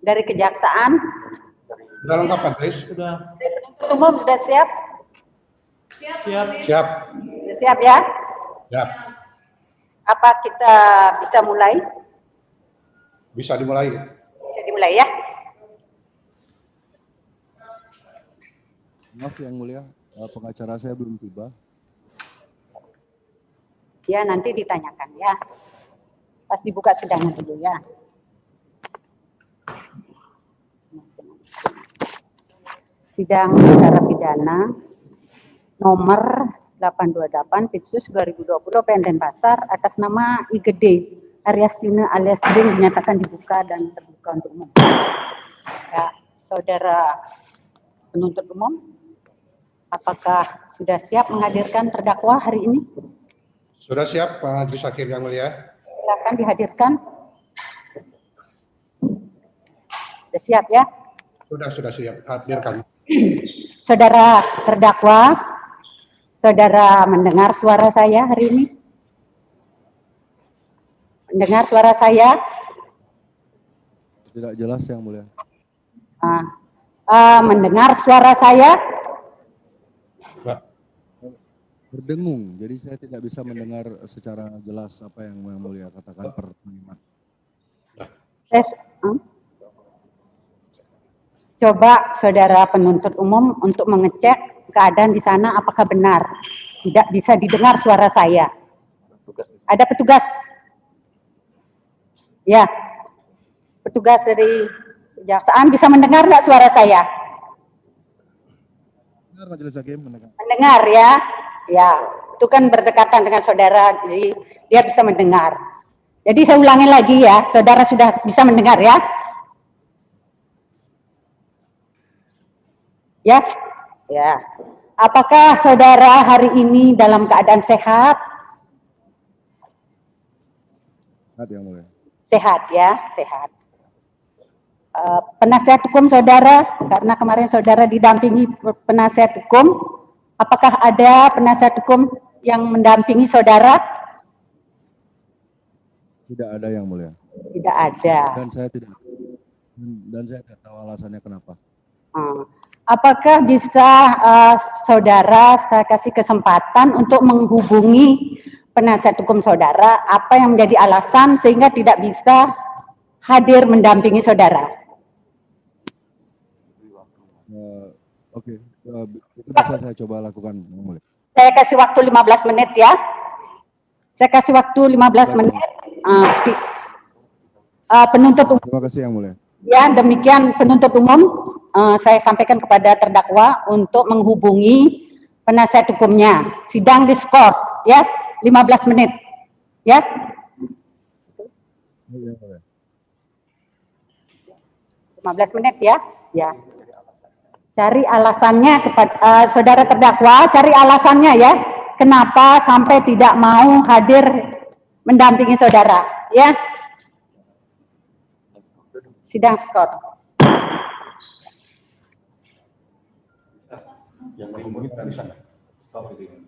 Dari kejaksaan. Sudah lengkap, Majelis? Sudah. Dari penuntut umum sudah siap? Siap. Siap. Sudah siap ya? Siap. Apa kita bisa mulai? Bisa dimulai. Bisa dimulai ya? Maaf Yang Mulia, pengacara saya belum tiba. Ya, nanti ditanyakan ya. Pas dibuka sidangnya dulu ya. Sidang perkara pidana nomor 828 Pitsus 2020 PN Denpasar atas nama IGD Aryastina alias Ding dinyatakan dibuka dan terbuka untuk umum. Ya, saudara penuntut umum, apakah sudah siap menghadirkan terdakwa hari ini? Sudah siap, Pak Majelis Hakim yang mulia. Silakan dihadirkan. Sudah siap ya? Sudah siap. Hadirkan. Saudara terdakwa, saudara mendengar suara saya hari ini? Mendengar suara saya? Tidak jelas Yang Mulia. Mendengar suara saya? Berdengung, jadi saya tidak bisa mendengar secara jelas apa yang Yang Mulia katakan per menyimak. Coba saudara penuntut umum untuk mengecek keadaan di sana apakah benar. Tidak bisa didengar suara saya. Ada petugas? Ya, petugas dari kejaksaan bisa mendengar nggak suara saya? Benar Majelis Hakim mendengar. Mendengar ya? Ya, itu kan berdekatan dengan saudara, jadi dia bisa mendengar. Jadi saya ulangi lagi ya, saudara sudah bisa mendengar ya? Ya, ya. Apakah saudara hari ini dalam keadaan sehat? Sehat Yang Mulia. Sehat ya, sehat. Penasihat hukum saudara, karena kemarin saudara didampingi penasihat hukum, apakah ada penasihat hukum yang mendampingi saudara? Tidak ada Yang Mulia. Tidak ada. Dan saya tidak tahu alasannya kenapa. Apakah bisa saudara saya kasih kesempatan untuk menghubungi penasihat hukum saudara, apa yang menjadi alasan sehingga tidak bisa hadir mendampingi saudara? Oke, itu bisa saya coba lakukan Yang Mulia. Saya kasih waktu 15 menit ya. Saya kasih waktu 15 menit. Penuntut umum. Terima kasih Yang Mulia. Ya, demikian penuntut umum, saya sampaikan kepada terdakwa untuk menghubungi penasihat hukumnya. Sidang diskors, ya, 15 menit, ya. 15 menit ya, ya. Cari alasannya kepada saudara terdakwa, cari alasannya ya, kenapa sampai tidak mau hadir mendampingi saudara, ya. Sidang skor. Yang menghubungi dari sana. Stop ini.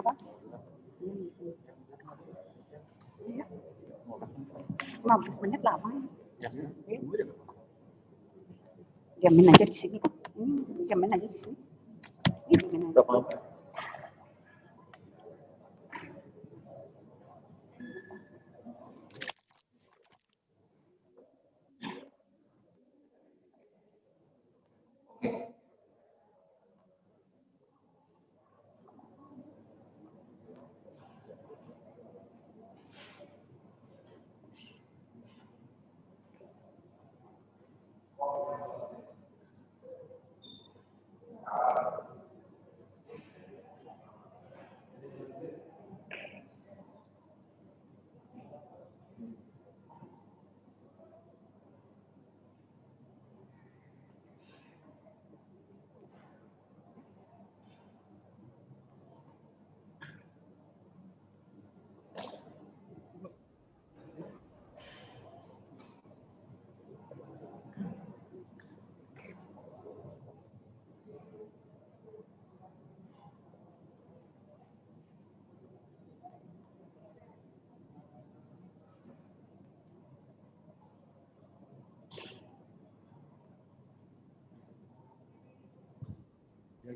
Apa? 15 menit lama. Diamin aja di sini. Diamin aja di sini. Diamin aja.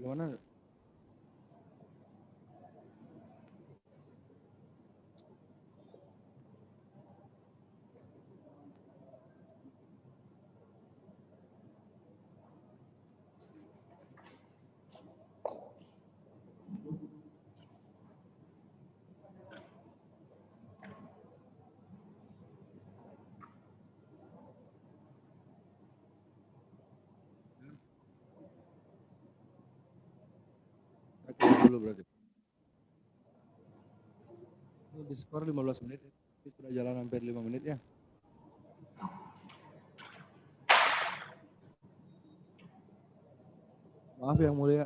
Bagaimana? Kita keluar dulu berarti. Di skor 15 menit. Ini sudah jalan hampir 5 menit ya. Maaf yang mulia.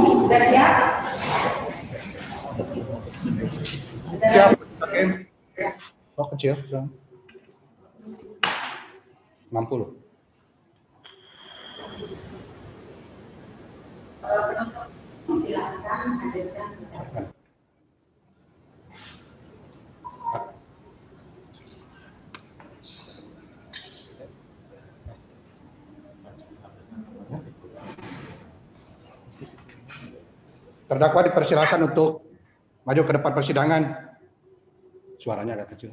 Sudah siap? Siap, Hakim. Oh, kecil. 60. Silakan hadirkan. Terdakwa dipersilakan untuk maju ke depan persidangan. Suaranya agak kecil.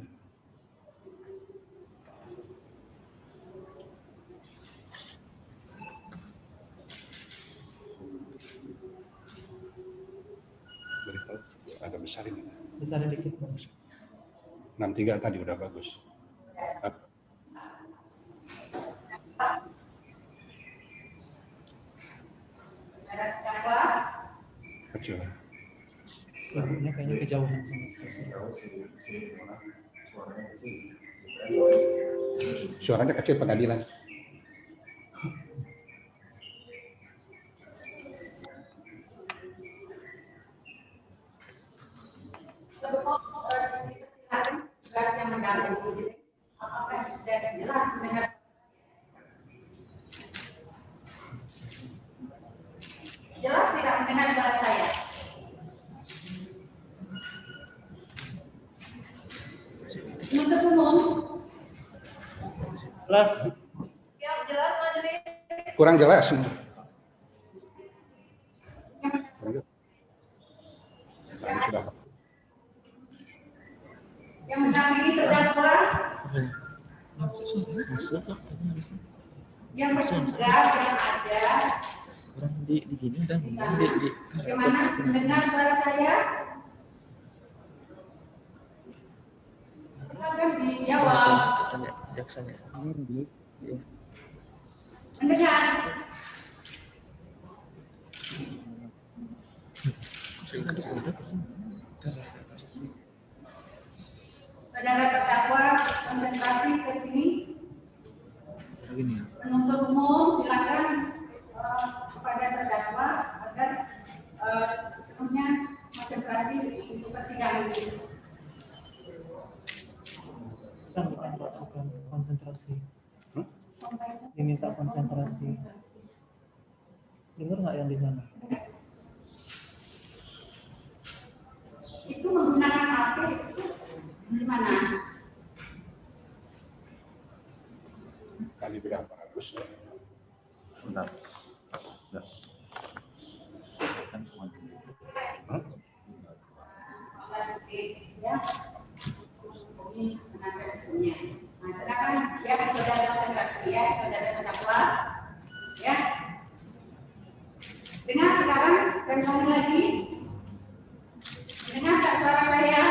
Agak besar ini. Besarin dikit. 63 tadi udah bagus. Kecil. Ibunya kayaknya kejauhan sama seperti. Suaranya kecil pengadilan. Yang mendampingi, apakah sudah jelas mendengar? Jelas tidak mendengar suara saya? Penuntut umum. Jelas. Ya, jelas majelis. Kurang jelas. Sudah. Yang mendampingi terdakwa. Yang bertugas yang ada. Orang di gini udah di Bagaimana mendengar suara saya? Silakan dijawab. tanya jaksanya. Mendengar. Saudara terdakwa konsentrasi ke sini. Begini ya. Penuntut umum silakan kepada terdakwa agar sepenuhnya konsentrasi untuk persidangan ini. Bukan konsentrasi. Diminta konsentrasi. Dengar nggak yang di sana? Itu menggunakan HP itu di mana? Kali berapa bagus. Benar. Ya, ini penasihat hukumnya. Nah, silakan ya saudara konsentrasi ya, saudara terdakwa, ya. Dengar sekarang, saya ulangi lagi. Dengar tak suara saya?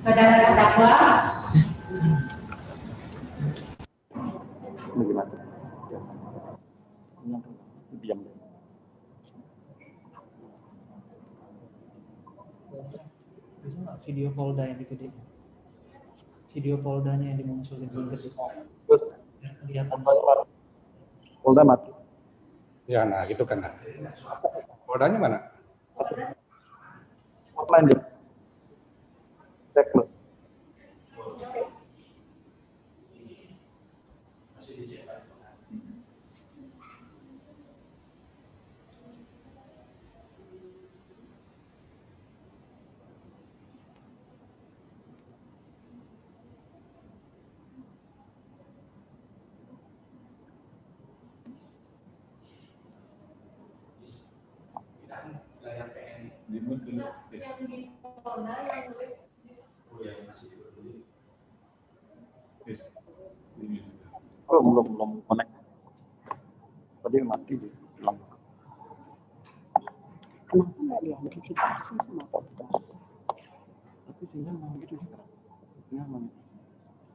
Saudara terdakwa, Ini gimana? Diam. Bisa nggak video Polda yang gede? Video Poldanya yang dimunculin yang gede. Terus Kelihatan. Polda mati. Ya, nah gitu kan. Poldanya mana? Offline dia. Cek lo. belum connect. Tadi mati dia hilang. Kenapa nggak diantisipasi sama Polda? Tapi sinyal mau gitu sekarang. Sinyal mau.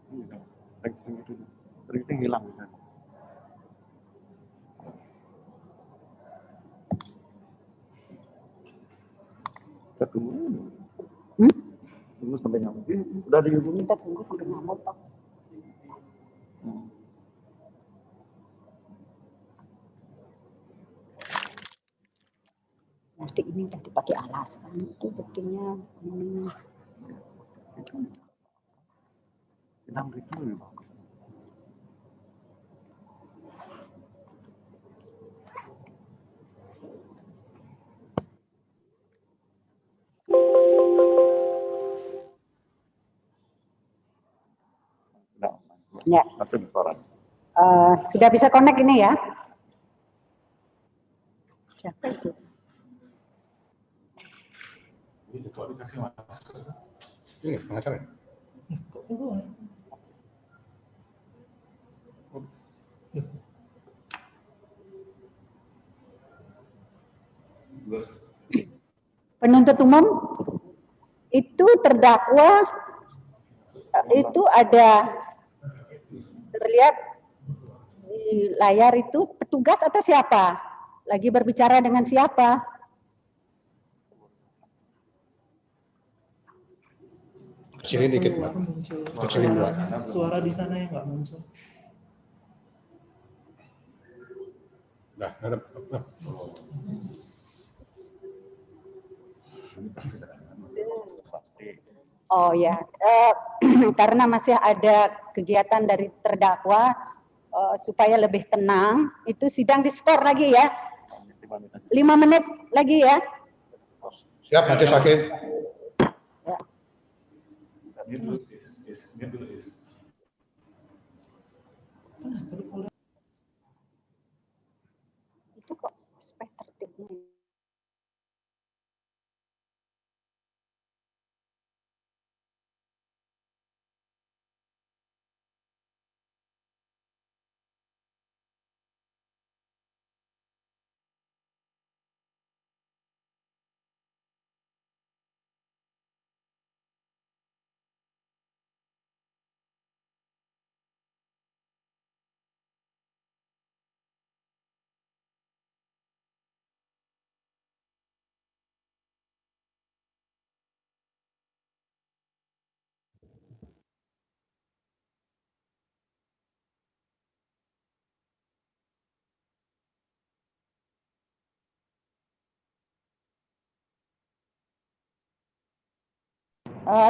Iya, rating itu. Rating hilang kan. Kita tunggu. Tunggu sampai nyamuk. Udah dihubungi. Kita tunggu sampai nyamuk, Pak. Mesti ini udah dipakai alasan itu buktinya ini. Hilang itu lebih bagus. Ya. Masih suara. Sudah bisa connect ini ya? Siapa itu? Ini pengacara. Kok keluar? Penuntut umum itu terdakwa itu ada terlihat di layar itu petugas atau siapa? Lagi berbicara dengan siapa? Sini dikit, Pak. Muncul Kesini dua. suara di sana yang nggak muncul. Dah, ada. Oh ya, karena masih ada kegiatan dari terdakwa supaya lebih tenang, itu sidang diskor lagi ya. 5 menit lagi ya. Siap, Majelis Hakim. Ya. Itu kok supaya tertibnya.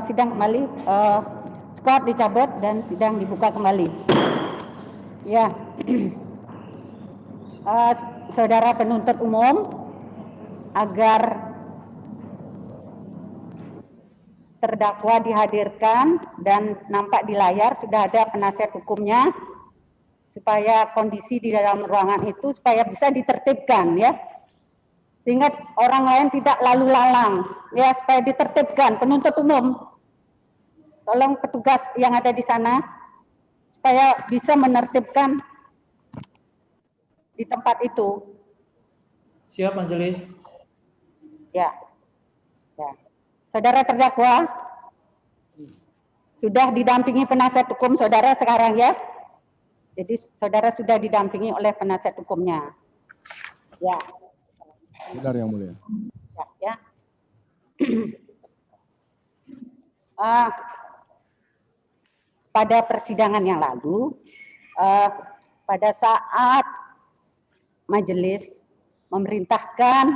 Sidang kembali, skor dicabut dan sidang dibuka kembali. Ya, saudara penuntut umum, agar terdakwa dihadirkan dan nampak di layar sudah ada penasihat hukumnya, supaya kondisi di dalam ruangan itu supaya bisa ditertibkan ya. Sehingga orang lain tidak lalu lalang, ya, supaya ditertibkan. Penuntut umum, tolong petugas yang ada di sana supaya bisa menertibkan di tempat itu. Siap, majelis. Ya, ya. Saudara terdakwa sudah didampingi penasihat hukum saudara sekarang ya. Jadi saudara sudah didampingi oleh penasihat hukumnya. Ya. Benar yang mulia. Ya. Pada persidangan yang lalu, pada saat majelis memerintahkan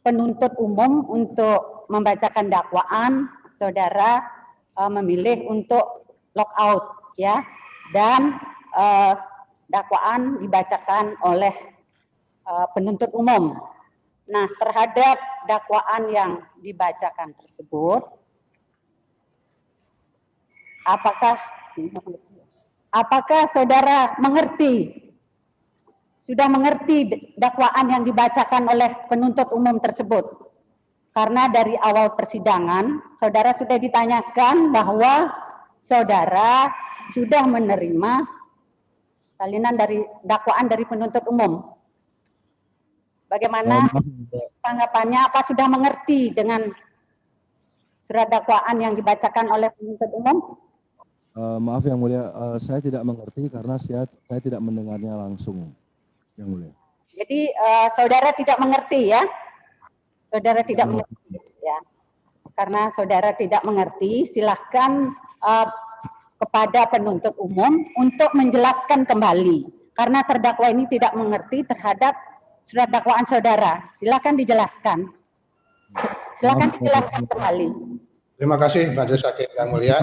penuntut umum untuk membacakan dakwaan, saudara memilih untuk lockout ya, dan dakwaan dibacakan oleh penuntut umum. Nah, terhadap dakwaan yang dibacakan tersebut, apakah saudara sudah mengerti dakwaan yang dibacakan oleh penuntut umum tersebut? Karena dari awal persidangan, saudara sudah ditanyakan bahwa saudara sudah menerima Salinan dari dakwaan dari penuntut umum. Bagaimana maaf, tanggapannya? Apa sudah mengerti dengan surat dakwaan yang dibacakan oleh penuntut umum? maaf Yang Mulia, saya tidak mengerti karena saya tidak mendengarnya langsung, Yang Mulia. Jadi saudara tidak mengerti ya? Saudara tidak mengerti ya. Karena saudara tidak mengerti, silahkan kepada penuntut umum untuk menjelaskan kembali. Karena terdakwa ini tidak mengerti terhadap surat dakwaan saudara. Silahkan dijelaskan. Silahkan dijelaskan kembali. Terima kasih Majelis Hakim yang mulia.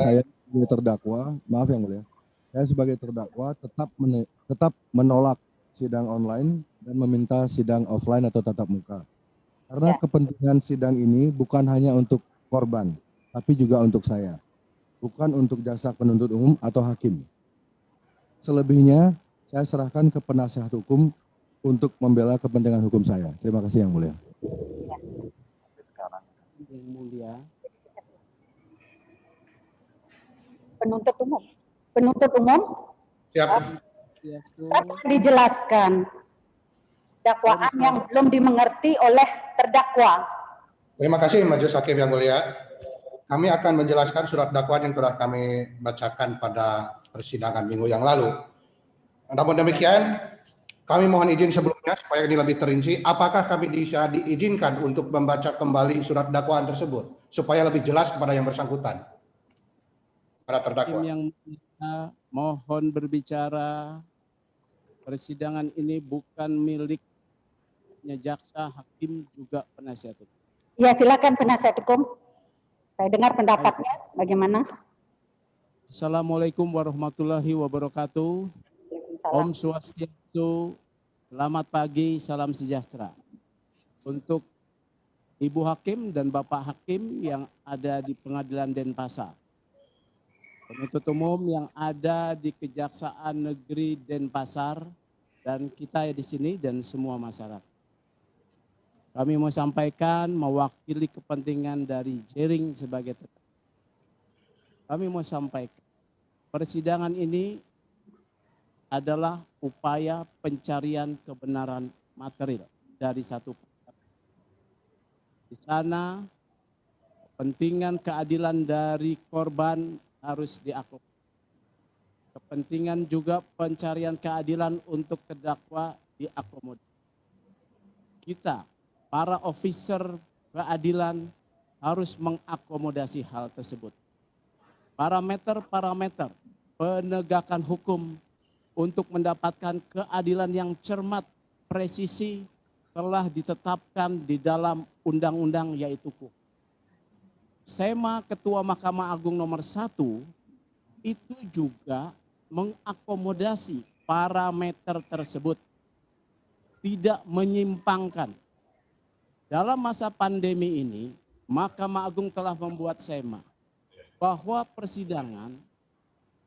Saya sebagai terdakwa, maaf Yang Mulia, saya sebagai terdakwa tetap menolak sidang online dan meminta sidang offline atau tatap muka. Karena kepentingan sidang ini bukan hanya untuk korban, tapi juga untuk saya. Bukan untuk jaksa penuntut umum atau hakim. Selebihnya saya serahkan ke penasihat hukum untuk membela kepentingan hukum saya. Terima kasih Yang Mulia. Sekarang Yang Mulia, Penuntut umum. Penuntut umum, Siap. dapat dijelaskan dakwaan yang belum dimengerti oleh terdakwa. Terima kasih Majelis Hakim yang mulia. Kami akan menjelaskan surat dakwaan yang telah kami bacakan pada persidangan minggu yang lalu. Namun demikian, kami mohon izin sebelumnya supaya ini lebih terinci. Apakah kami bisa diizinkan untuk membaca kembali surat dakwaan tersebut supaya lebih jelas kepada yang bersangkutan, para terdakwa? Yang mohon berbicara. Persidangan ini bukan miliknya jaksa, hakim, juga penasihat hukum. Ya, silakan penasihat hukum. Saya dengar pendapatnya. Bagaimana? Assalamualaikum warahmatullahi wabarakatuh. Om Swastiastu, selamat pagi, salam sejahtera. Untuk Ibu Hakim dan Bapak Hakim yang ada di Pengadilan Denpasar. Penuntut umum yang ada di Kejaksaan Negeri Denpasar dan kita di sini dan semua masyarakat. Kami mau sampaikan mewakili kepentingan dari Jering sebagai terdakwa. Kami mau sampaikan persidangan ini adalah upaya pencarian kebenaran material dari satu perkara. Di sana kepentingan keadilan dari korban harus diakomodir. Kepentingan juga pencarian keadilan untuk terdakwa diakomodir. Kita, para officer keadilan harus mengakomodasi hal tersebut. Parameter-parameter penegakan hukum untuk mendapatkan keadilan yang cermat, presisi telah ditetapkan di dalam undang-undang yaitu KUHP. SEMA Ketua Mahkamah Agung nomor 1 itu juga mengakomodasi parameter tersebut, tidak menyimpangkan. Dalam masa pandemi ini, Mahkamah Agung telah membuat SEMA bahwa persidangan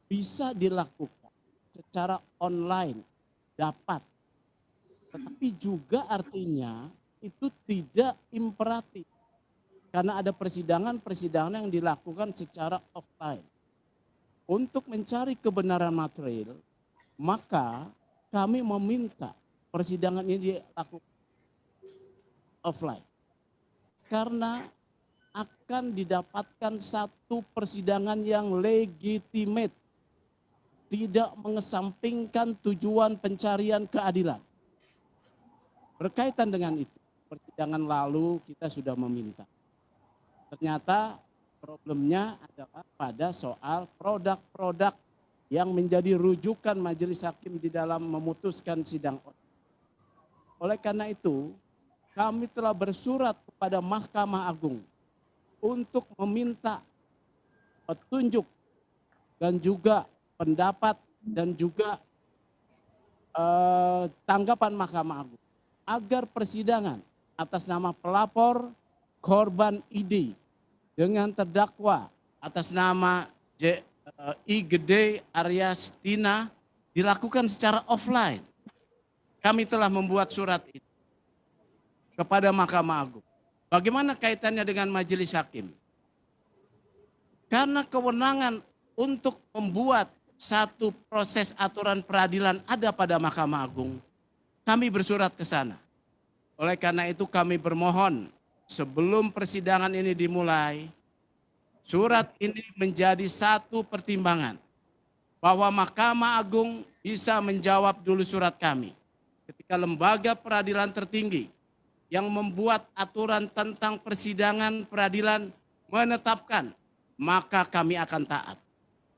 bisa dilakukan secara online, dapat. Tetapi juga artinya itu tidak imperatif. Karena ada persidangan-persidangan yang dilakukan secara offline. Untuk mencari kebenaran material, maka kami meminta persidangan ini dilakukan offline. Karena akan didapatkan satu persidangan yang legitimate. Tidak mengesampingkan tujuan pencarian keadilan. Berkaitan dengan itu, persidangan lalu kita sudah meminta. Ternyata problemnya adalah pada soal produk-produk yang menjadi rujukan majelis hakim di dalam memutuskan sidang. Oleh karena itu, kami telah bersurat kepada Mahkamah Agung untuk meminta petunjuk dan juga pendapat dan juga tanggapan Mahkamah Agung agar persidangan atas nama pelapor korban ID dengan terdakwa atas nama I Gede Aryastina dilakukan secara offline. Kami telah membuat surat itu kepada Mahkamah Agung. Bagaimana kaitannya dengan majelis hakim? Karena kewenangan untuk membuat satu proses aturan peradilan ada pada Mahkamah Agung, kami bersurat ke sana. Oleh karena itu kami bermohon sebelum persidangan ini dimulai, surat ini menjadi satu pertimbangan bahwa Mahkamah Agung bisa menjawab dulu surat kami. Ketika lembaga peradilan tertinggi yang membuat aturan tentang persidangan peradilan menetapkan, maka kami akan taat.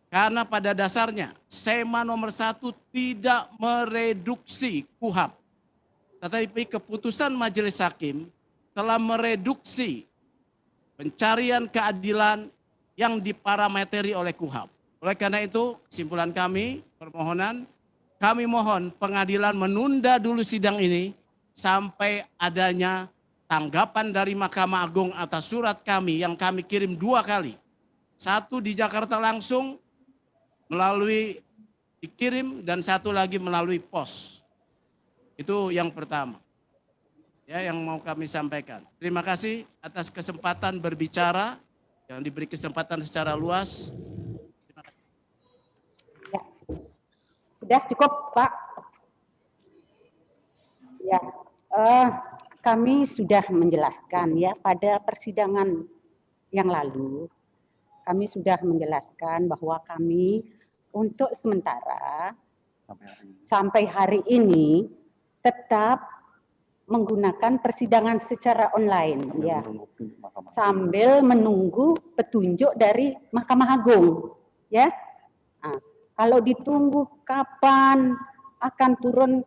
Karena pada dasarnya SEMA nomor 1 tidak mereduksi KUHAP. Tetapi keputusan Majelis Hakim telah mereduksi pencarian keadilan yang diparameteri oleh KUHAP. Oleh karena itu kesimpulan kami, permohonan, kami mohon pengadilan menunda dulu sidang ini sampai adanya tanggapan dari Mahkamah Agung atas surat kami yang kami kirim 2 kali. Satu di Jakarta langsung melalui dikirim dan satu lagi melalui pos. Itu yang pertama. Ya, yang mau kami sampaikan. Terima kasih atas kesempatan berbicara, yang diberi kesempatan secara luas. Terima kasih. Ya. Sudah cukup, Pak. Ya, kami sudah menjelaskan ya pada persidangan yang lalu. Kami sudah menjelaskan bahwa kami untuk sementara sampai hari ini tetap menggunakan persidangan secara online ya, sambil menunggu petunjuk dari Mahkamah Agung ya. Nah, kalau ditunggu kapan akan turun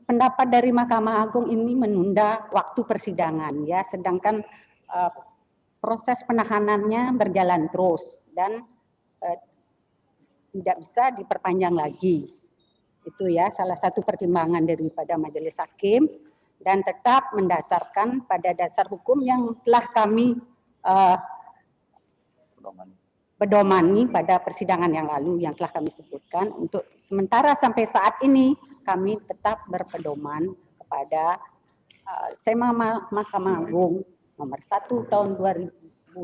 pendapat dari Mahkamah Agung, ini menunda waktu persidangan ya, sedangkan proses penahanannya berjalan terus dan tidak bisa diperpanjang lagi. Itu ya salah satu pertimbangan daripada Majelis Hakim, dan tetap mendasarkan pada dasar hukum yang telah kami pedomani pada persidangan yang lalu yang telah kami sebutkan. Untuk sementara sampai saat ini kami tetap berpedoman kepada SEMA Mahkamah Agung nomor 1 tahun 2020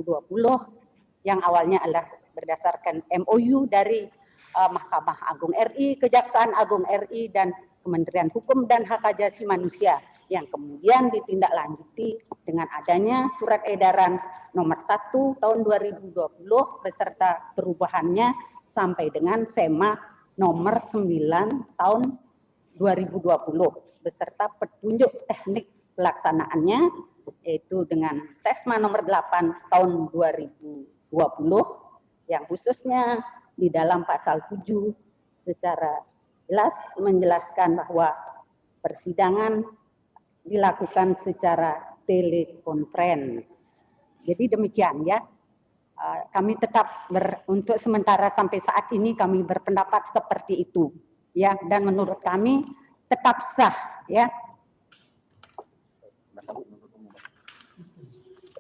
yang awalnya adalah berdasarkan MOU dari Mahkamah Agung RI, Kejaksaan Agung RI, dan Kementerian Hukum dan Hak Asasi Manusia yang kemudian ditindaklanjuti dengan adanya surat edaran nomor 1 tahun 2020 beserta perubahannya sampai dengan SEMA nomor 9 tahun 2020 beserta petunjuk teknik pelaksanaannya, yaitu dengan SESMA nomor 8 tahun 2020 yang khususnya di dalam pasal 7 secara jelas menjelaskan bahwa persidangan dilakukan secara telekonferensi. Jadi demikian ya. Kami tetap untuk sementara sampai saat ini kami berpendapat seperti itu ya, dan menurut kami tetap sah ya.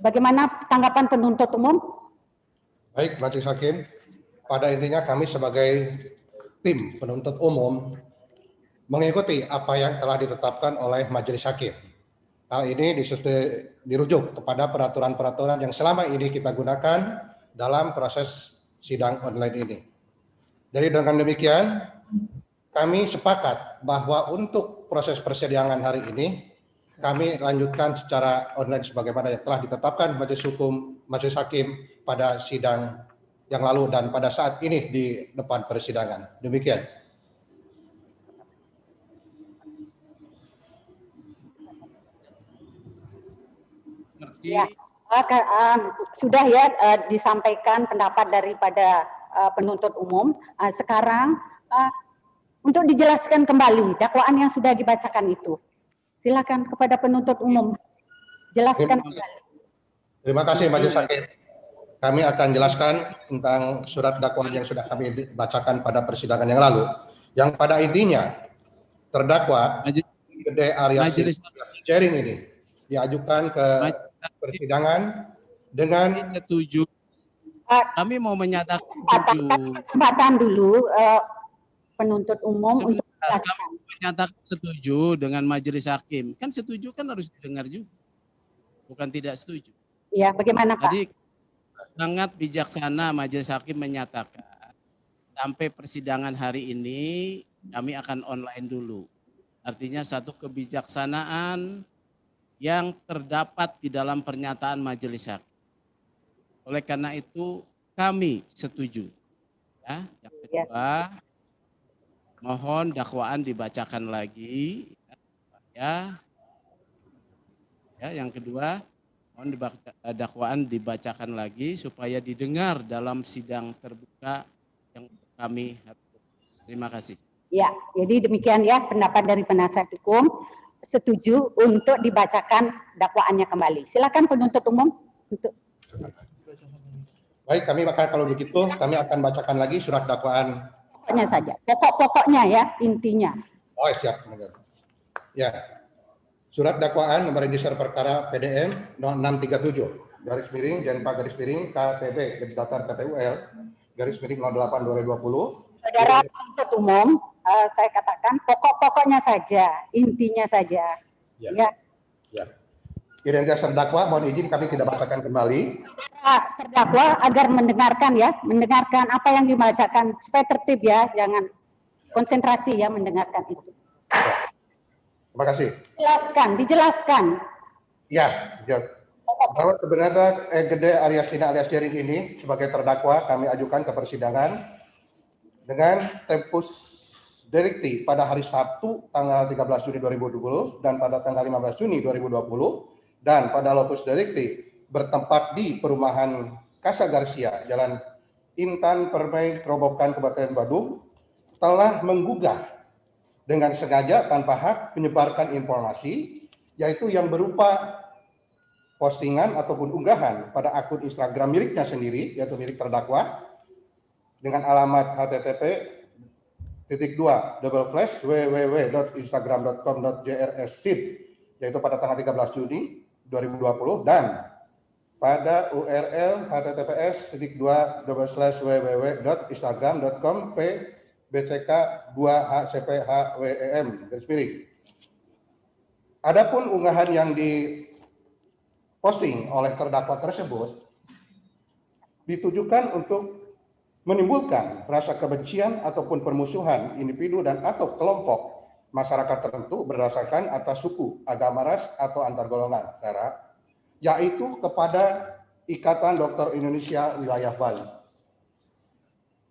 Bagaimana tanggapan penuntut umum? Baik, Majelis Hakim. Pada intinya kami sebagai tim penuntut umum mengikuti apa yang telah ditetapkan oleh Majelis Hakim. Hal ini dirujuk kepada peraturan-peraturan yang selama ini kita gunakan dalam proses sidang online ini. Jadi dengan demikian, kami sepakat bahwa untuk proses persidangan hari ini, kami lanjutkan secara online sebagaimana yang telah ditetapkan Majelis Hakim pada sidang yang lalu dan pada saat ini di depan persidangan. Demikian. Ya, sudah ya disampaikan pendapat daripada penuntut umum. Sekarang untuk dijelaskan kembali dakwaan yang sudah dibacakan itu. Silakan kepada penuntut umum jelaskan kembali. Terima kasih Majelis Hakim. Kami akan jelaskan tentang surat dakwaan yang sudah kami bacakan pada persidangan yang lalu. Yang pada intinya terdakwa Gede Arya Sharing ini diajukan ke persidangan dengan setuju. Kami mau menyatakan setuju. Kesempatan dulu penuntut umum untuk kami menyatakan setuju dengan Majelis Hakim. Kan setuju kan harus didengar juga. Bukan tidak setuju. Iya, bagaimana Pak? Tadi sangat bijaksana Majelis Hakim menyatakan sampai persidangan hari ini kami akan online dulu. Artinya satu kebijaksanaan yang terdapat di dalam pernyataan majelis hakim. Oleh karena itu kami setuju. Ya, yang kedua, mohon dakwaan dibacakan lagi. Ya, yang kedua, mohon dakwaan dibacakan lagi supaya didengar dalam sidang terbuka yang kami. Terima kasih. Ya, jadi demikian ya pendapat dari penasihat hukum, setuju untuk dibacakan dakwaannya kembali. Silakan penuntut umum untuk. Baik, kami akan kalau begitu kami akan bacakan lagi surat dakwaan. Pokoknya saja, pokok-pokoknya ya, intinya. Oh siap, ya. Surat dakwaan nomor register perkara PDM 0637 garis miring Jenpa garis miring KTB garis datar KTUL garis miring 08 2020. Saudara penuntut umum, saya katakan pokok-pokoknya saja, intinya saja. Ya. Identitas terdakwa, mohon izin kami tidak bacakan kembali. Terdakwa agar mendengarkan ya, mendengarkan apa yang dibacakan supaya tertib ya, jangan konsentrasi ya mendengarkan itu. Ya. Terima kasih. Dijelaskan. Ya. Bahwa sebenarnya Gede alias Sina alias Jering ini sebagai terdakwa kami ajukan ke persidangan dengan tempus delicti pada hari Sabtu tanggal 13 Juni 2020 dan pada tanggal 15 Juni 2020 dan pada locus delicti bertempat di perumahan Casa Garcia, Jalan Intan Permai, Kerobokan, Kabupaten Badung, telah menggugah dengan sengaja tanpa hak menyebarkan informasi, yaitu yang berupa postingan ataupun unggahan pada akun Instagram miliknya sendiri, yaitu milik terdakwa, dengan alamat http://www.instagram.com.jrsfeed, yaitu pada tanggal 13 Juni 2020, dan pada URL https://www.instagram.com/bck2hcphwem. Adapun unggahan yang diposting oleh terdakwa tersebut ditujukan untuk menimbulkan rasa kebencian ataupun permusuhan individu dan atau kelompok masyarakat tertentu berdasarkan atas suku, agama, ras, atau antar golongan darah, yaitu kepada Ikatan Dokter Indonesia Wilayah Bali.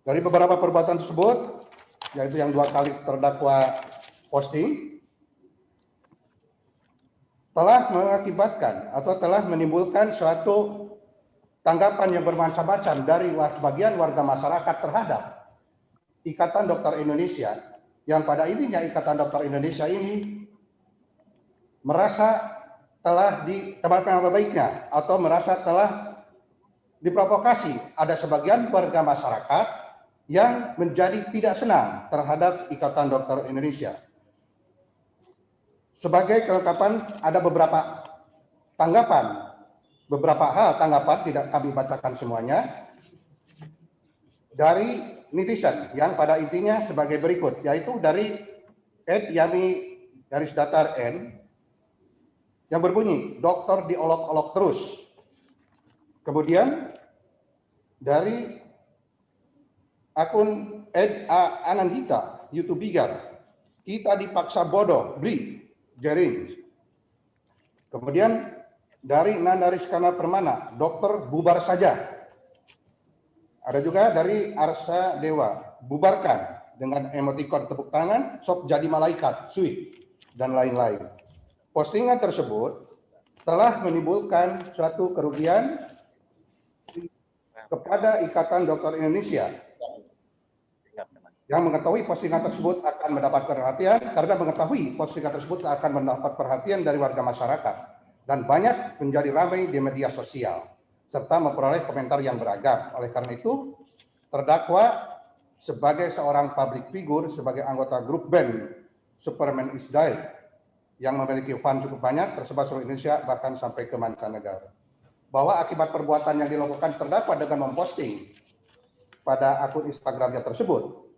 Dari beberapa perbuatan tersebut, yaitu yang 2 kali terdakwa posting, telah mengakibatkan atau telah menimbulkan suatu tanggapan yang bermacam-macam dari sebagian warga masyarakat terhadap Ikatan Dokter Indonesia, yang pada intinya Ikatan Dokter Indonesia ini merasa telah ditebarkan apa baiknya atau merasa telah diprovokasi. Ada sebagian warga masyarakat yang menjadi tidak senang terhadap Ikatan Dokter Indonesia. Sebagai kelengkapan ada beberapa tanggapan. Beberapa hal tanggapan tidak kami bacakan semuanya dari netizen yang pada intinya sebagai berikut, yaitu dari @yami_n yang berbunyi dokter diolok-olok terus. Kemudian dari akun @anandita YouTube Bigar, kita dipaksa bodoh beli jaring. Kemudian dari Nanda Rizkana Permana, dokter bubar saja. Ada juga dari Arsa Dewa, bubarkan dengan emotikon tepuk tangan, sok jadi malaikat, sweet, dan lain-lain. Postingan tersebut telah menimbulkan suatu kerugian kepada Ikatan Dokter Indonesia yang mengetahui postingan tersebut akan mendapat perhatian karena mengetahui postingan tersebut akan mendapat perhatian dari warga masyarakat dan banyak menjadi ramai di media sosial serta memperoleh komentar yang beragam. Oleh karena itu, terdakwa sebagai seorang public figure, sebagai anggota grup band Superman is Dead yang memiliki fan cukup banyak tersebar seluruh Indonesia bahkan sampai ke mancanegara, bahwa akibat perbuatan yang dilakukan terdakwa dengan memposting pada akun Instagramnya tersebut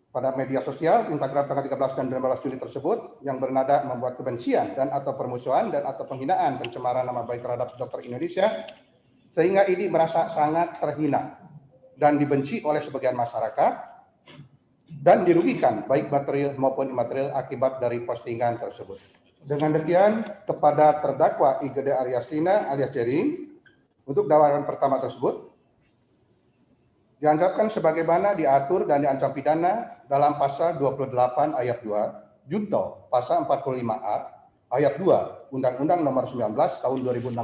pada media sosial Instagram tanggal 13 dan 15 Juli tersebut yang bernada membuat kebencian dan atau permusuhan dan atau penghinaan pencemaran nama baik terhadap dokter Indonesia, sehingga ini merasa sangat terhina dan dibenci oleh sebagian masyarakat dan dirugikan baik material maupun imaterial akibat dari postingan tersebut. Dengan demikian, kepada terdakwa IGD Aryastina alias Jering untuk dakwaan pertama tersebut diancamkan sebagaimana diatur dan diancam pidana dalam pasal 28 ayat 2 junto pasal 45A ayat 2 Undang-Undang Nomor 19 Tahun 2016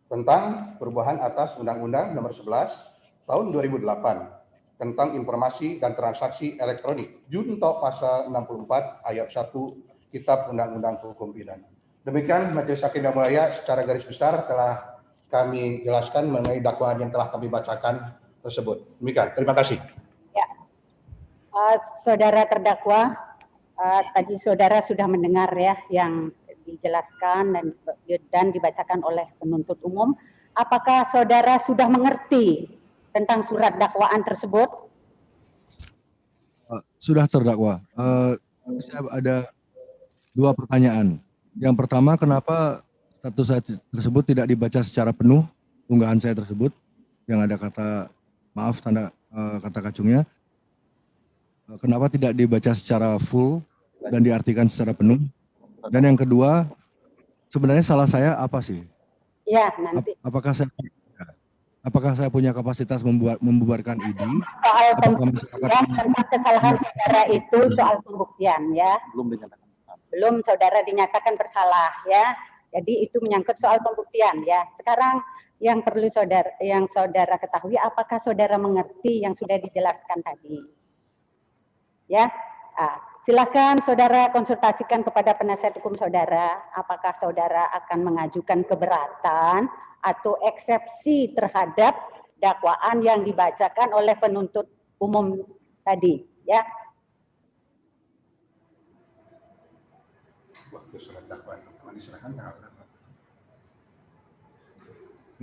tentang perubahan atas Undang-Undang Nomor 11 Tahun 2008 tentang informasi dan transaksi elektronik junto pasal 64 ayat 1 Kitab Undang-Undang Hukum Pidana. Demikian Majelis Hakim yang mulia, secara garis besar telah kami jelaskan mengenai dakwaan yang telah kami bacakan tersebut. Demikian, terima kasih. Ya, saudara terdakwa, tadi saudara sudah mendengar ya yang dijelaskan dan dibacakan oleh penuntut umum. Apakah saudara sudah mengerti tentang surat dakwaan tersebut? Sudah terdakwa. Saya ada dua pertanyaan. Yang pertama, kenapa status saya tersebut tidak dibaca secara penuh, unggahan saya tersebut, yang ada kata, maaf, tanda kata kacungnya. Kenapa tidak dibaca secara full dan diartikan secara penuh? Dan yang kedua, sebenarnya salah saya apa sih? Ya, nanti. Apakah saya punya kapasitas membubarkan ID? Soal pembuktian tentang kesalahan saudara itu soal pembuktian ya. Belum saudara dinyatakan bersalah ya. Jadi itu menyangkut soal pembuktian ya. Sekarang yang perlu saudara ketahui, apakah saudara mengerti yang sudah dijelaskan tadi? Ya. Silakan saudara konsultasikan kepada penasihat hukum saudara, apakah saudara akan mengajukan keberatan atau eksepsi terhadap dakwaan yang dibacakan oleh penuntut umum tadi, ya.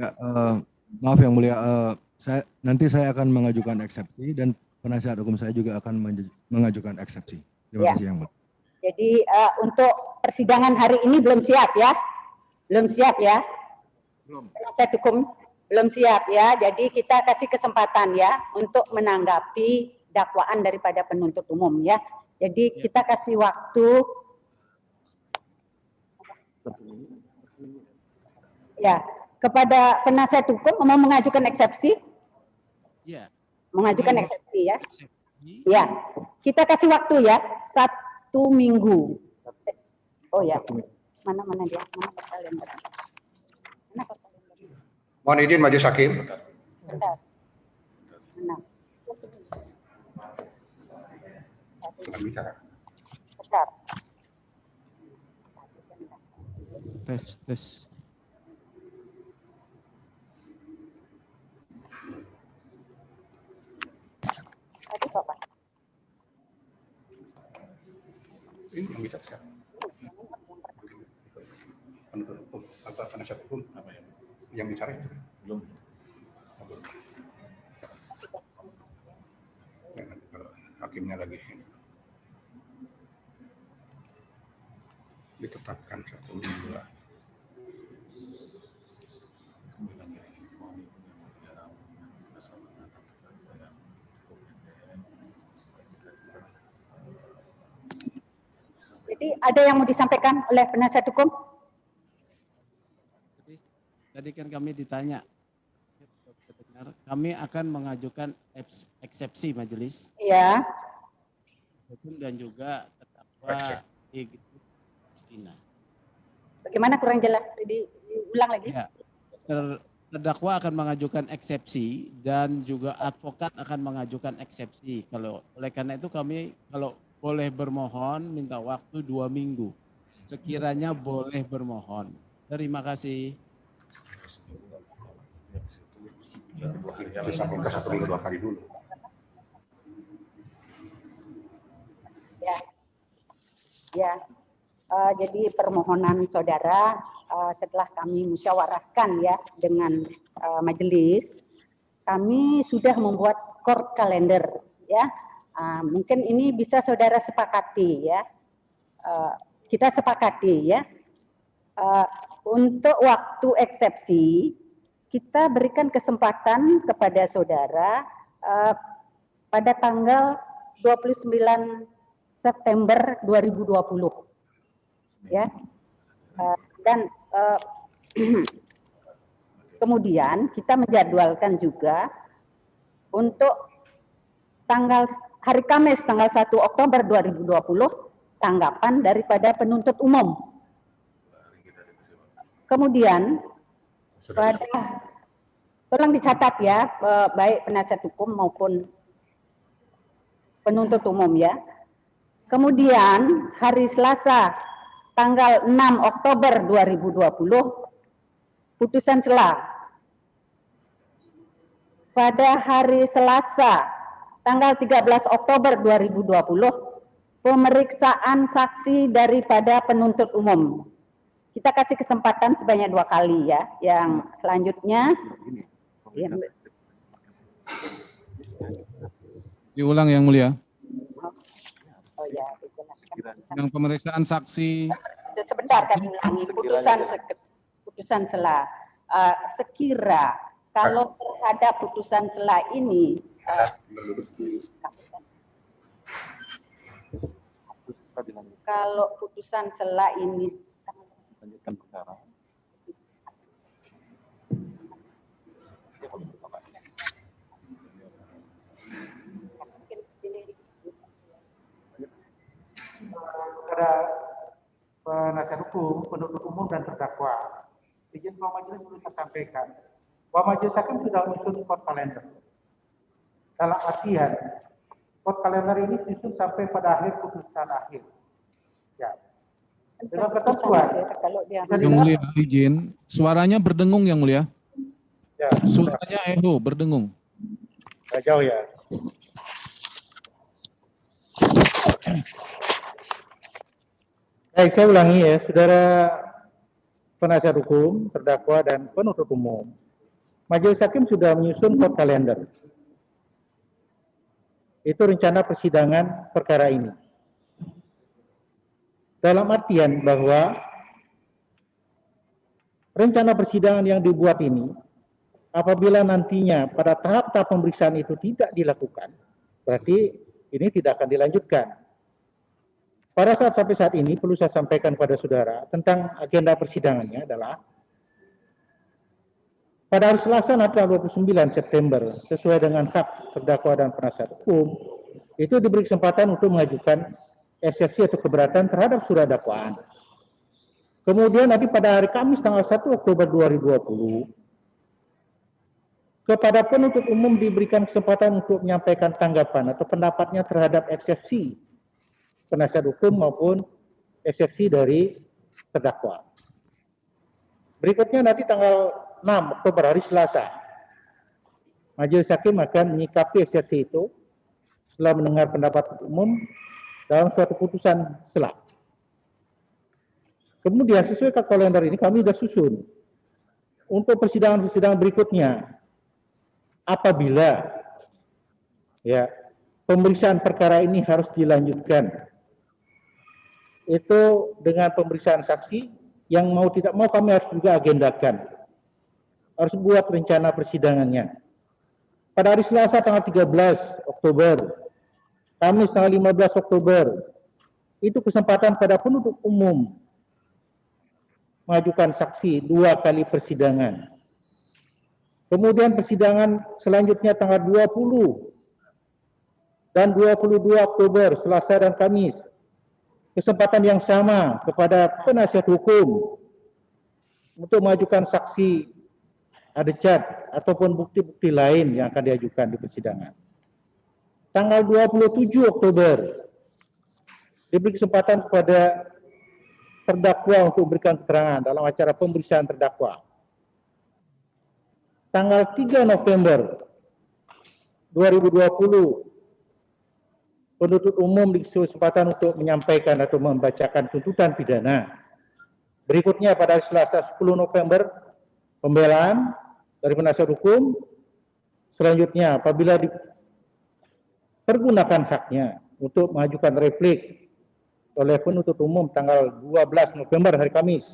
Ya, maaf yang mulia, nanti saya akan mengajukan eksepsi dan penasihat hukum saya juga akan mengajukan eksepsi. Terima kasih yang mulia. Jadi untuk persidangan hari ini belum siap ya? Belum siap ya? Belum. Penasihat hukum belum siap ya. Jadi kita kasih kesempatan ya untuk menanggapi dakwaan daripada penuntut umum ya. Jadi kita kasih waktu ya kepada penasihat hukum mau mengajukan eksepsi. Ya. Mengajukan eksepsi ya. Ya, kita kasih waktu ya 1 minggu. Oh ya, mana dia? Mana kalender? Mohon izin Majelis Hakim. Bentar. Mana? Bentar. Tes. Tadi Bapak. Ini yang bisa siapa? Penuntut hukum atau penasihat hukum yang bicara itu belum. Hakimnya lagi ditetapkan 1 minggu. Jadi ada yang mau disampaikan oleh penasihat hukum? Tadi kan kami ditanya, kami akan mengajukan eksepsi majelis. Iya. Dan juga terdakwa Aryastina. Bagaimana kurang jelas? Diulang lagi. Ya, terdakwa akan mengajukan eksepsi dan juga advokat akan mengajukan eksepsi. Kalau oleh karena itu kami kalau boleh bermohon minta waktu 2 minggu. Sekiranya boleh bermohon. Terima kasih. Disampaikan 1 minggu 2 kali dulu. Ya. Jadi permohonan saudara setelah kami musyawarahkan ya dengan majelis, kami sudah membuat court calendar ya. Mungkin ini bisa saudara sepakati ya. Kita sepakati ya. Untuk waktu eksepsi kita berikan kesempatan kepada saudara pada tanggal 29 September 2020 ya. Dan kemudian kita menjadwalkan juga untuk hari Kamis tanggal 1 Oktober 2020 tanggapan daripada penuntut umum. Kemudian tolong dicatat ya, baik penasihat hukum maupun penuntut umum ya. Kemudian hari Selasa tanggal 6 Oktober 2020 putusan sela. Pada hari Selasa tanggal 13 Oktober 2020 pemeriksaan saksi daripada penuntut umum. Kita kasih kesempatan sebanyak 2 kali ya. Yang selanjutnya diulang Yang Mulia. Oh ya, Yang pemeriksaan saksi. Sebentar kami ulangi putusan sela. Sekira kalau terhadap putusan sela ini kalau putusan sela ini lanjutkan perkara. Kepada penasihat hukum, penuntut umum dan terdakwa, izin bahwa majelis perlu saya sampaikan bahwa majelis hakim sudah menyusun court calendar. Dalam artian court calendar ini disusun sampai pada akhir putusan akhir. Ya. Dalam ketentuan. Yang Mulia izin, suaranya berdengung Yang Mulia. Ya. Suaranya echo, berdengung. Jauh ya. Baik, saya ulangi ya, saudara penasihat hukum, terdakwa dan penuntut umum. Majelis hakim sudah menyusun court calendar. Itu rencana persidangan perkara ini. Dalam artian bahwa rencana persidangan yang dibuat ini, apabila nantinya pada tahap-tahap pemeriksaan itu tidak dilakukan, berarti ini tidak akan dilanjutkan. Pada sampai saat ini perlu saya sampaikan pada saudara tentang agenda persidangannya adalah pada hari Selasa tanggal 29 September sesuai dengan hak terdakwa dan penasihat hukum itu diberi kesempatan untuk mengajukan eksepsi atau keberatan terhadap surat dakwaan. Kemudian nanti pada hari Kamis tanggal 1 Oktober 2020 kepada penuntut umum diberikan kesempatan untuk menyampaikan tanggapan atau pendapatnya terhadap eksepsi penasihat hukum maupun eksepsi dari terdakwa. Berikutnya nanti tanggal 6 Oktober hari Selasa, majelis hakim akan menyikapi eksepsi itu setelah mendengar pendapat umum dalam suatu putusan sela. Kemudian sesuai ke kalender ini kami sudah susun untuk persidangan-persidangan berikutnya apabila ya pemeriksaan perkara ini harus dilanjutkan. Itu dengan pemeriksaan saksi yang mau tidak mau kami harus juga agendakan. Harus buat rencana persidangannya. Pada hari Selasa tanggal 13 Oktober, Kamis tanggal 15 Oktober, itu kesempatan pada penuntut umum mengajukan saksi 2 kali persidangan. Kemudian persidangan selanjutnya tanggal 20 dan 22 Oktober, Selasa dan Kamis. Kesempatan yang sama kepada penasihat hukum untuk mengajukan saksi adecat ataupun bukti-bukti lain yang akan diajukan di persidangan. Tanggal 27 Oktober diberi kesempatan kepada terdakwa untuk memberikan keterangan dalam acara pemeriksaan terdakwa. Tanggal 3 November 2020 penuntut umum dikasih kesempatan untuk menyampaikan atau membacakan tuntutan pidana. Berikutnya pada Selasa 10 November, pembelaan dari penasihat hukum. Selanjutnya apabila dipergunakan haknya untuk mengajukan replik oleh penuntut umum tanggal 12 November hari Kamis.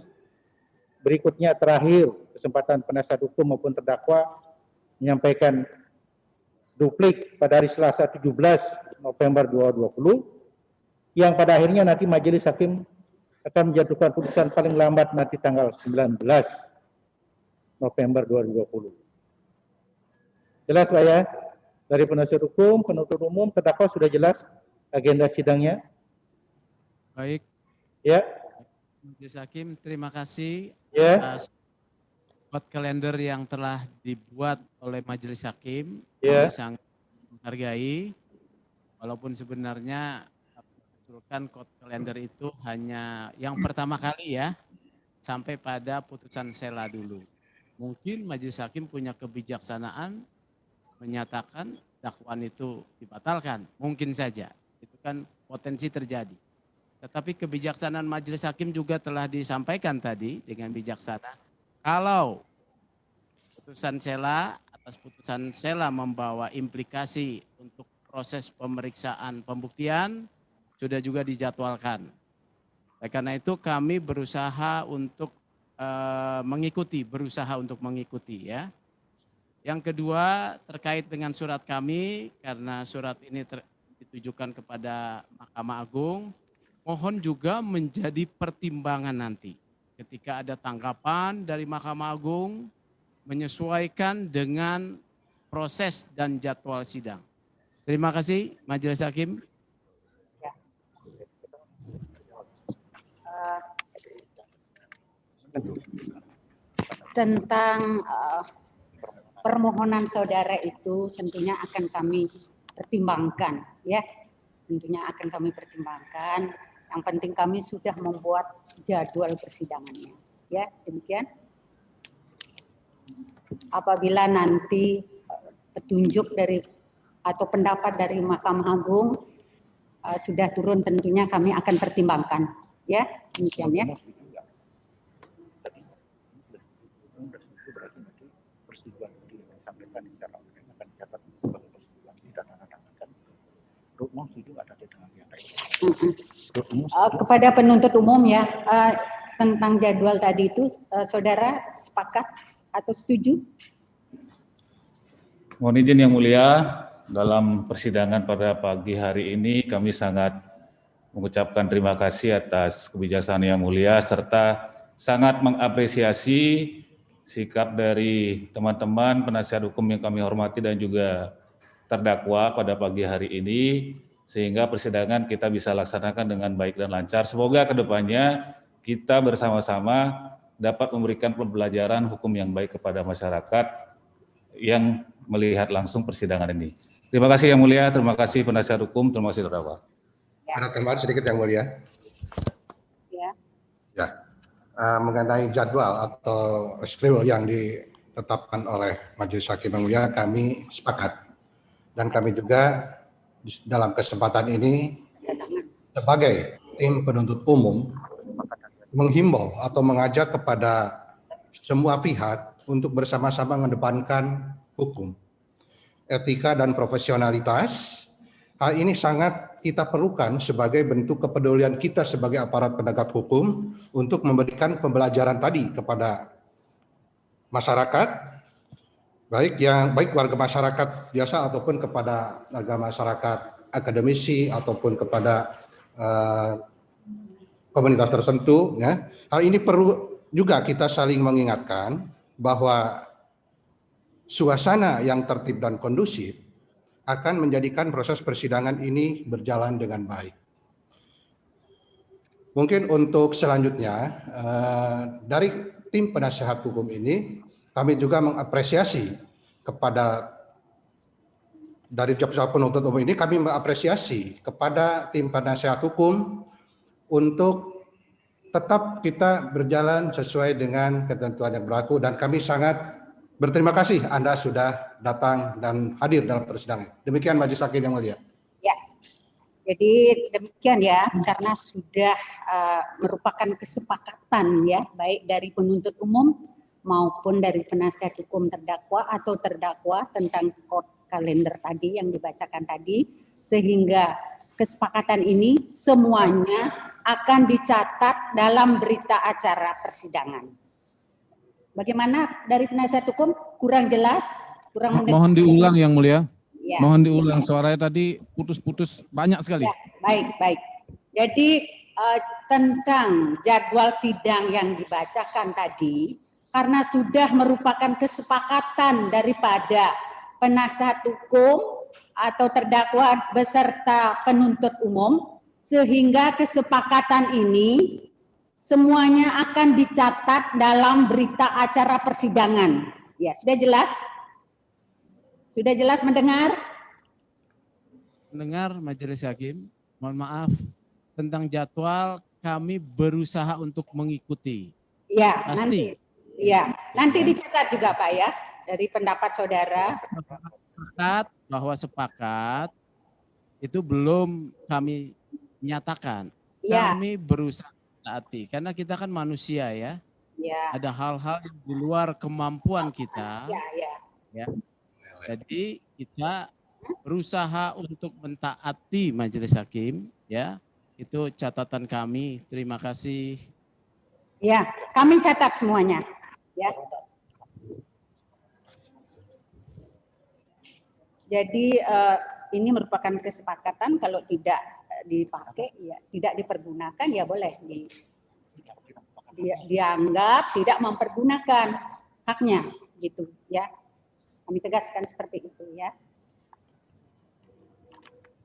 berikutnya terakhir kesempatan penasihat hukum maupun terdakwa menyampaikan duplik pada hari Selasa 17 November 2020 yang pada akhirnya nanti majelis hakim akan menjatuhkan putusan paling lambat nanti tanggal 19 November 2020. Jelas Pak ya? Dari penasihat hukum, penuntut umum, terdakwa sudah jelas agenda sidangnya? Baik. Ya. Majelis Hakim, terima kasih Ya. atas buat kalender yang telah dibuat oleh Majelis Hakim. Ya. Kami sangat menghargai, walaupun sebenarnya usulkan kode kalender itu hanya yang pertama kali ya, sampai pada putusan sela dulu. Mungkin Majelis Hakim punya kebijaksanaan menyatakan dakwaan itu dibatalkan, mungkin saja. Itu kan potensi terjadi. Tetapi kebijaksanaan Majelis Hakim juga telah disampaikan tadi dengan bijaksana. Kalau putusan sela, atas putusan sela membawa implikasi untuk proses pemeriksaan pembuktian, sudah juga dijadwalkan. Oleh karena itu kami berusaha untuk mengikuti ya. Yang kedua terkait dengan surat kami, karena surat ini ditujukan kepada Mahkamah Agung, mohon juga menjadi pertimbangan nanti ketika ada tanggapan dari Mahkamah Agung menyesuaikan dengan proses dan jadwal sidang. Terima kasih Majelis Hakim. Tentang permohonan saudara itu tentunya akan kami pertimbangkan ya. Tentunya akan kami pertimbangkan. Yang penting kami sudah membuat jadwal persidangannya. Ya, demikian. Apabila nanti petunjuk dari atau pendapat dari Mahkamah Agung sudah turun, tentunya kami akan pertimbangkan. Ya, demikian ya. Kepada penuntut umum ya, tentang jadwal tadi itu, saudara sepakat atau setuju? Mohon izin Yang Mulia, dalam persidangan pada pagi hari ini kami sangat mengucapkan terima kasih atas kebijaksanaan Yang Mulia serta sangat mengapresiasi sikap dari teman-teman penasihat hukum yang kami hormati dan juga terdakwa pada pagi hari ini, sehingga persidangan kita bisa laksanakan dengan baik dan lancar. Semoga kedepannya kita bersama-sama dapat memberikan pembelajaran hukum yang baik kepada masyarakat yang melihat langsung persidangan ini. Terima kasih Yang Mulia, terima kasih penasihat hukum, terima kasih terdakwa. Ada tambahan sedikit Yang Mulia. Ya. Ya. Mengenai jadwal atau schedule yang ditetapkan oleh Majelis Hakim Yang Mulia, kami sepakat. Dan kami juga dalam kesempatan ini sebagai tim penuntut umum menghimbau atau mengajak kepada semua pihak untuk bersama-sama mengedepankan hukum, etika dan profesionalitas. Hal ini sangat kita perlukan sebagai bentuk kepedulian kita sebagai aparat penegak hukum untuk memberikan pembelajaran tadi kepada masyarakat, baik warga masyarakat biasa ataupun kepada warga masyarakat akademisi ataupun kepada komunitas tertentu. Ya. Hal ini perlu juga kita saling mengingatkan bahwa suasana yang tertib dan kondusif akan menjadikan proses persidangan ini berjalan dengan baik. Mungkin untuk selanjutnya dari tim penasehat hukum ini, kami juga mengapresiasi kepada dari jaksa penuntut umum ini, kami mengapresiasi kepada tim penasehat hukum untuk tetap kita berjalan sesuai dengan ketentuan yang berlaku, dan kami sangat berterima kasih Anda sudah datang dan hadir dalam persidangan. Demikian Majelis Hakim Yang Mulia. Ya, jadi demikian ya, karena sudah merupakan kesepakatan ya, baik dari penuntut umum maupun dari penasihat hukum terdakwa atau terdakwa tentang kode kalender tadi yang dibacakan tadi, sehingga kesepakatan ini semuanya akan dicatat dalam berita acara persidangan. Bagaimana dari penasihat hukum? Kurang jelas? Kurang mendengar? Mohon diulang Yang Mulia. Ya. Mohon diulang, suaranya tadi putus-putus banyak sekali. Ya, baik. Jadi tentang jadwal sidang yang dibacakan tadi, karena sudah merupakan kesepakatan daripada penasihat hukum atau terdakwa beserta penuntut umum, sehingga kesepakatan ini semuanya akan dicatat dalam berita acara persidangan. Ya, sudah jelas? Sudah jelas mendengar? Mendengar Majelis Hakim, mohon maaf, tentang jadwal kami berusaha untuk mengikuti. Ya, Pasti. nanti. Ya, nanti dicatat juga Pak ya, dari pendapat saudara. Sepakat itu belum kami nyatakan. Ya. Kami berusaha taati, karena kita kan manusia ya. Ya. Ada hal-hal yang di luar kemampuan kita. Ya. Jadi kita berusaha untuk mentaati Majelis Hakim, ya. Itu catatan kami. Terima kasih. Ya, kami catat semuanya. Ya. Jadi ini merupakan kesepakatan, kalau tidak dipakai, ya tidak dipergunakan, ya boleh dianggap tidak mempergunakan haknya, gitu ya. Kami tegaskan seperti itu ya.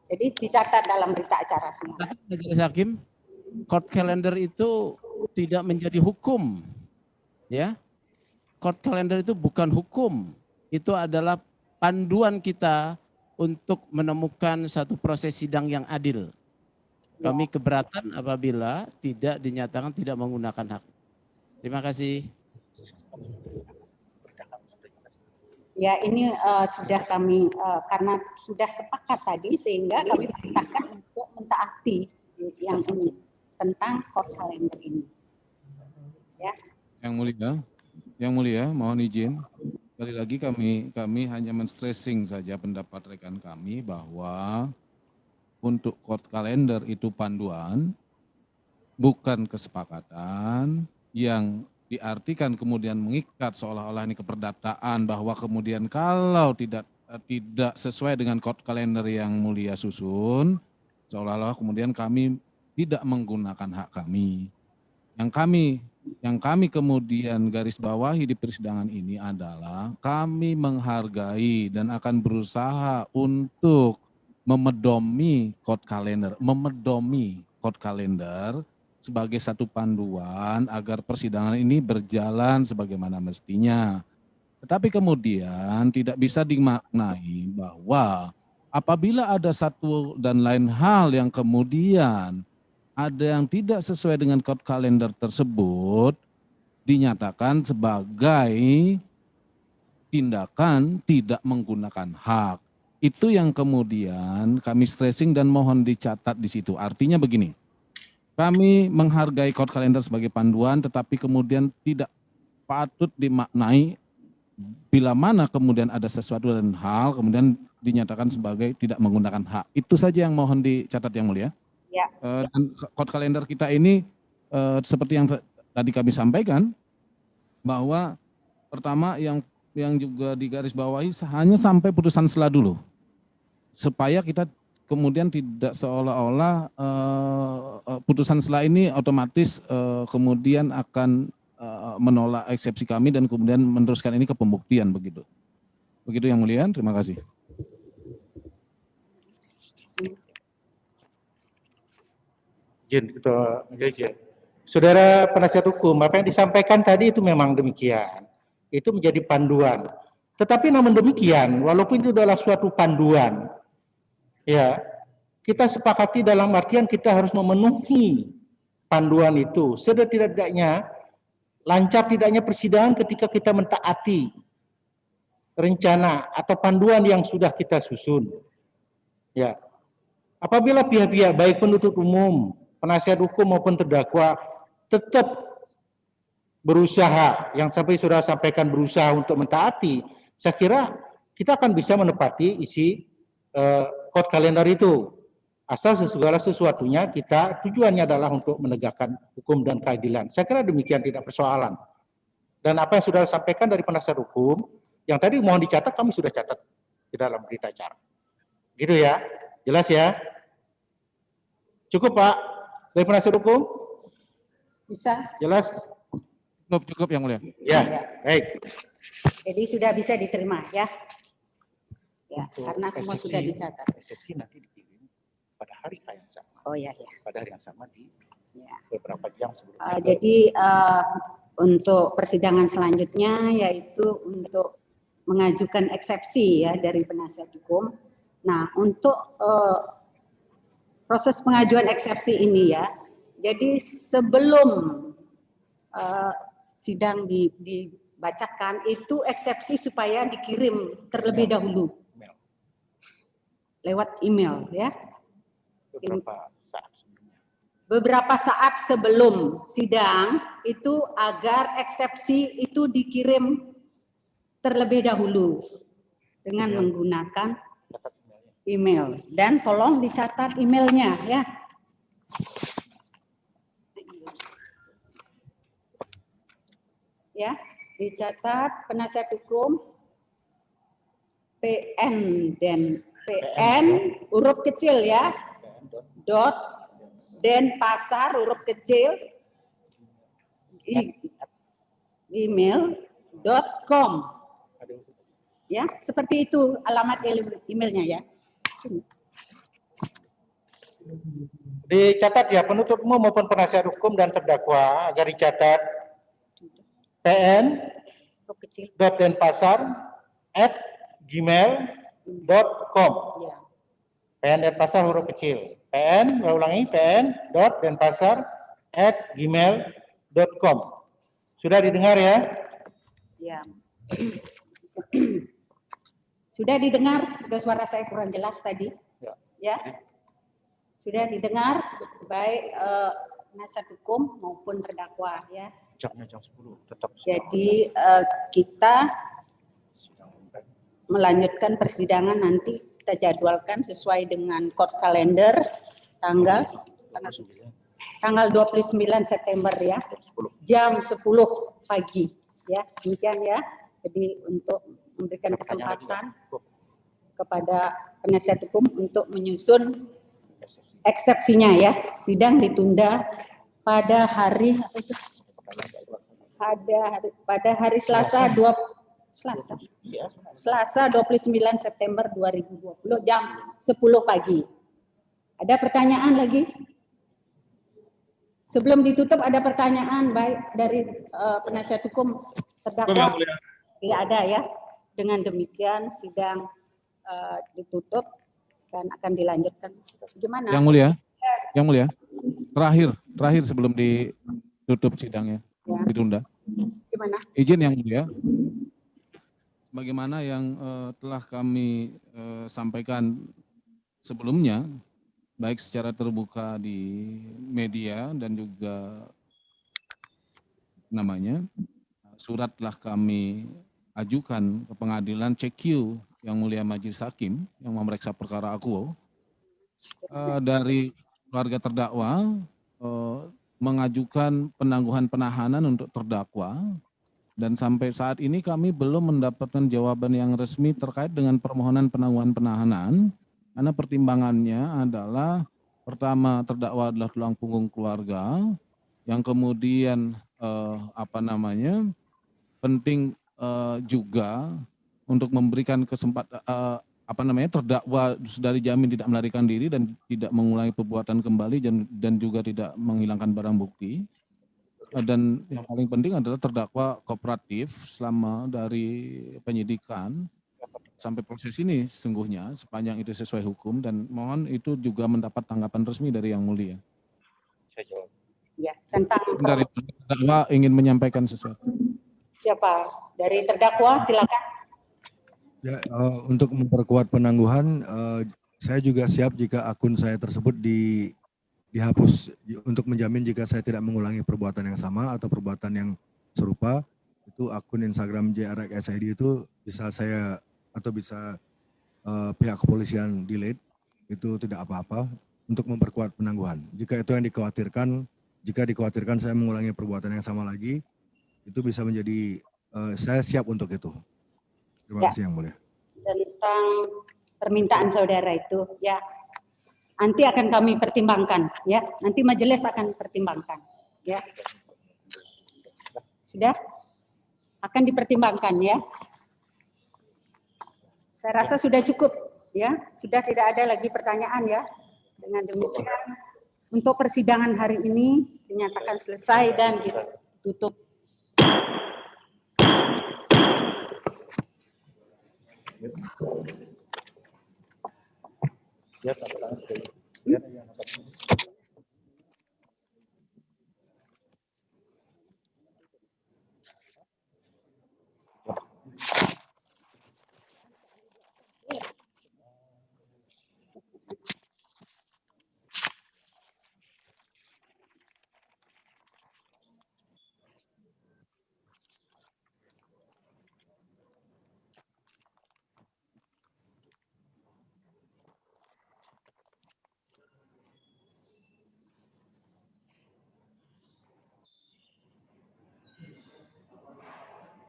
Jadi dicatat dalam berita acara semua. Majelis Hakim, court calendar itu tidak menjadi hukum, ya. Court calendar itu bukan hukum, itu adalah panduan kita untuk menemukan satu proses sidang yang adil. Kami keberatan apabila tidak dinyatakan tidak menggunakan hak. Terima kasih. Ya, ini sudah kami karena sudah sepakat tadi, sehingga kami perintahkan untuk mentaati yang ini tentang court calendar ini. Ya. Yang Mulia, mohon izin. Sekali lagi kami hanya men-stressing saja pendapat rekan kami bahwa untuk court calendar itu panduan, bukan kesepakatan yang diartikan kemudian mengikat seolah-olah ini keperdataan, bahwa kemudian kalau tidak sesuai dengan court calendar yang Mulia susun, seolah-olah kemudian kami tidak menggunakan hak kami. Yang kami kemudian garis bawahi di persidangan ini adalah kami menghargai dan akan berusaha untuk memedomi court calendar sebagai satu panduan agar persidangan ini berjalan sebagaimana mestinya. Tetapi kemudian tidak bisa dimaknai bahwa apabila ada satu dan lain hal yang kemudian ada yang tidak sesuai dengan court calendar tersebut, dinyatakan sebagai tindakan tidak menggunakan hak. Itu yang kemudian kami stressing dan mohon dicatat di situ. Artinya begini, kami menghargai court calendar sebagai panduan, tetapi kemudian tidak patut dimaknai bila mana kemudian ada sesuatu dan hal kemudian dinyatakan sebagai tidak menggunakan hak. Itu saja yang mohon dicatat Yang Mulia. Ya. Dan court calendar kita ini seperti yang tadi kami sampaikan, bahwa pertama yang juga digarisbawahi hanya sampai putusan sela dulu, supaya kita kemudian tidak seolah-olah putusan sela ini otomatis kemudian akan menolak eksepsi kami dan kemudian meneruskan ini ke pembuktian begitu. Begitu Yang Mulia, terima kasih. Izin Ketua Majelis ya. Saudara penasihat hukum, apa yang disampaikan tadi itu memang demikian. Itu menjadi panduan. Tetapi namun demikian, walaupun itu adalah suatu panduan, ya, kita sepakati dalam artian kita harus memenuhi panduan itu. Setidak-tidaknya, lancar tidaknya persidangan ketika kita mentaati rencana atau panduan yang sudah kita susun. Ya. Apabila pihak-pihak baik penuntut umum, penasihat hukum maupun terdakwa tetap berusaha, yang sampai sudah sampaikan berusaha untuk mentaati, saya kira kita akan bisa menepati isi court calendar itu. Asal segala sesuatunya tujuannya adalah untuk menegakkan hukum dan keadilan. Saya kira demikian, tidak persoalan. Dan apa yang sudah disampaikan dari penasihat hukum, yang tadi mohon dicatat, kami sudah catat di dalam berita acara. Gitu ya, jelas ya? Cukup Pak, dari penasihat hukum? Bisa. Jelas? Cukup Yang Mulia. Ya, baik. Jadi sudah bisa diterima ya. Ya, Untuk karena semua resepsi- sudah dicatat. Resepsi nanti dikirim pada hari yang sama. Oh ya ya. Pada hari yang sama di Ya. beberapa jam sebelumnya. Jadi untuk persidangan selanjutnya yaitu untuk mengajukan eksepsi ya dari penasihat hukum. Nah, untuk proses pengajuan eksepsi ini ya, jadi sebelum sidang dibacakan itu eksepsi supaya dikirim terlebih dahulu lewat email ya. Beberapa saat sebelum sidang itu agar eksepsi itu dikirim terlebih dahulu dengan menggunakan email, dan tolong dicatat emailnya ya. Ya, dicatat penasihat hukum PN dan PN huruf kecil ya. Denpasar huruf kecil email.com. Ya, seperti itu alamat emailnya ya. Dicatat ya, penuntut umum maupun penasihat hukum dan terdakwa agar dicatat pn.denpasar@gmail.com. Ya. PN Denpasar huruf kecil. PN, saya ulangi, pn.denpasar@gmail.com. Sudah didengar ya? Ya. Sudah didengar? Ada suara saya kurang jelas tadi? Ya. Sudah didengar baik penasihat hukum maupun terdakwa ya. Jamnya jam 10 tetap. Jadi kita melanjutkan persidangan nanti kita jadwalkan sesuai dengan court kalender tanggal 29 September ya. Jam 10 pagi ya. Demikian ya. Jadi untuk memberikan kesempatan kepada penasihat hukum untuk menyusun eksepsinya ya. Sidang ditunda pada hari Selasa 29 September 2020 jam 10 pagi. Ada pertanyaan lagi? Sebelum ditutup ada pertanyaan baik dari penasihat hukum terdakwa? Tidak ada ya. Dengan demikian sidang ditutup dan akan dilanjutkan. Gimana? Yang Mulia, terakhir sebelum ditutup sidangnya, ditunda. Gimana? Izin Yang Mulia, bagaimana yang telah kami sampaikan sebelumnya, baik secara terbuka di media dan juga surat telah kami ajukan ke pengadilan CQ Yang Mulia Majelis Hakim yang memeriksa perkara akuo. Dari keluarga terdakwa mengajukan penangguhan penahanan untuk terdakwa, dan sampai saat ini kami belum mendapatkan jawaban yang resmi terkait dengan permohonan penangguhan penahanan, karena pertimbangannya adalah pertama terdakwa adalah tulang punggung keluarga, yang kemudian penting juga untuk memberikan kesempatan terdakwa sudah dijamin tidak melarikan diri dan tidak mengulangi perbuatan kembali dan juga tidak menghilangkan barang bukti. Dan yang paling penting adalah terdakwa kooperatif selama dari penyidikan sampai proses ini sesungguhnya sepanjang itu sesuai hukum, dan mohon itu juga mendapat tanggapan resmi dari Yang Mulia. Saya jawab. Ya, tentang Dari terdakwa ingin menyampaikan sesuatu. siapa? Dari terdakwa silakan. Ya, untuk memperkuat penangguhan, saya juga siap jika akun saya tersebut dihapus untuk menjamin jika saya tidak mengulangi perbuatan yang sama atau perbuatan yang serupa. Itu akun Instagram JRXID itu bisa saya atau bisa pihak kepolisian delete, itu tidak apa-apa untuk memperkuat penangguhan. Jika itu yang dikhawatirkan, jika dikhawatirkan saya mengulangi perbuatan yang sama lagi, itu bisa menjadi saya siap untuk itu. Terima kasih Yang Mulia. Tentang permintaan saudara itu ya nanti akan kami pertimbangkan ya, nanti majelis akan pertimbangkan ya. Sudah akan dipertimbangkan ya. Saya rasa sudah cukup ya, sudah tidak ada lagi pertanyaan ya. Dengan demikian untuk persidangan hari ini dinyatakan selesai dan ditutup. Ya,